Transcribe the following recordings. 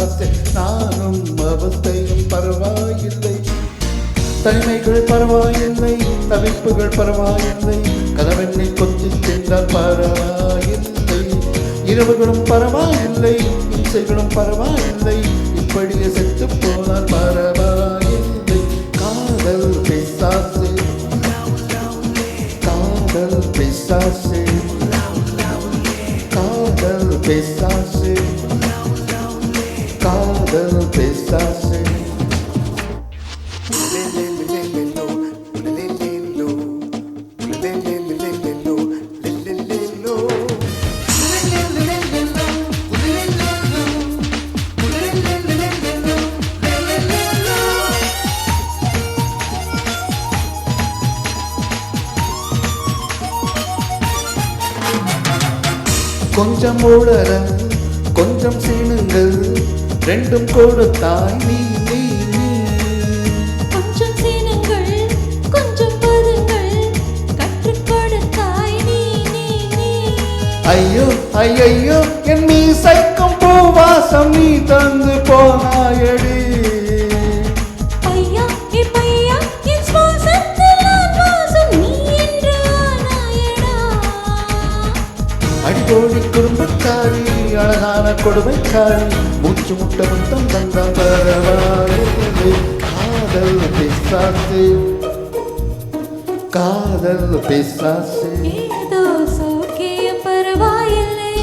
பிசாசே நானும் அவஸ்தையும் பரவாயில்லை. தனிமைகள் பரவாயில்லை, தவிப்புகள் பரவாயில்லை, கதவெண்ணை கொத்தி சென்றால் பரவாயில்லை. இரவுகளும் பரவாயில்லை, இசைகளும் பரவாயில்லை, இப்படியே செத்து போனால் பரவாயில்லை. காதல் பிசாசே, காதல் பிசாசே, காதல் பிசாசே, காதல் பிசாசே. கொஞ்சம் உளர கொஞ்சம் சீனுங்கள், ரெண்டும் கொடுத்தாய் நீ நீ நீ. கொஞ்சம் சீனுங்கள் கொஞ்சம் பருங்கள், கற்றுக் கொடுத்தாய் நீ நீ நீ. ஐயோ ஐயோ என் மீசைக்கும் பூவாசம் நீ தந்து போனாயடி. பையா பையா என் சுவாசத்தில் நான் வாசம் நீ என்று ஆனாயடா. அடிபோடி குடும்பக்காரி, அழகான கொடுமைக்காரி, மூச்சு முட்ட முத்தம் தந்தால் பரவாயில்லை. காதல் பிசாசே, காதல் பிசாசே, ஏதோ சௌக்கியம் பரவாயில்லை.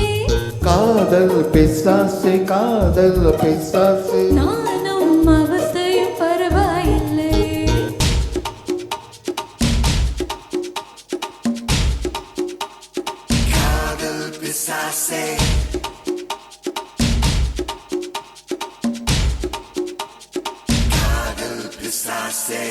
காதல் பிசாசே, காதல் பிசாசே. நானும் அவஸ்தையும் பரவாயில்லை. Kadal pisase, kadal pisase.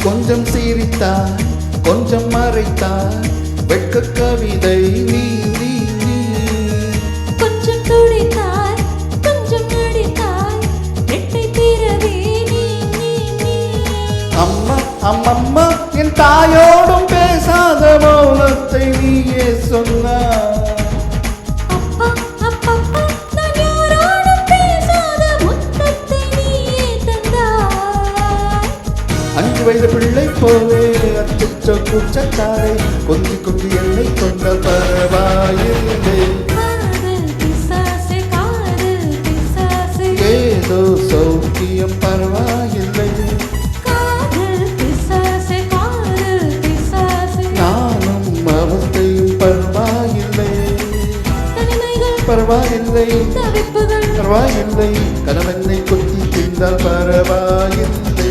கொஞ்சம் சிரித்தாய் கொஞ்சம் மறைத்தாய், வெட்க கவிதை நீ நீ நீ. கொஞ்சம் துடித்தாய் கொஞ்சம் நடித்தாய், இரட்டை பிறவி நீ நீ நீ. அம்மா அம்மம்மா என் தாயோடும் பேசாத மௌனத்தை நீயே சொன்னாய். அப்பா அப்பப்பா நான் யாரோடும் பேசாத முத்தத்தை நீயே தந்தாய். 5 வயது பிள்ளை போலே அச்சச்சோ கூச்சக்காரை, கொஞ்சி கொஞ்சி என்னை கொண்டால் பரவாயில்லை. காதல் பிசாசே, காதல் பிசாசே, ஏதோ சௌக்கியம் பரவாயில்லை. காதல் பிசாசே, காதல் பிசாசே. நானும் அவஸ்தையும் பரவாயில்லை. தனிமைகள் பரவாயில்லை, தவிப்புகள் பரவாயில்லை, கணவனை கொத்தி தின்றால் பரவாயில்லை.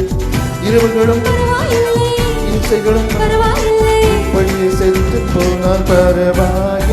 இரவுகளும் பரவாயில்லை, இசைகளும் பரவாயில்லை. பள்ளி சென்று போனால் பரவாயில்லை.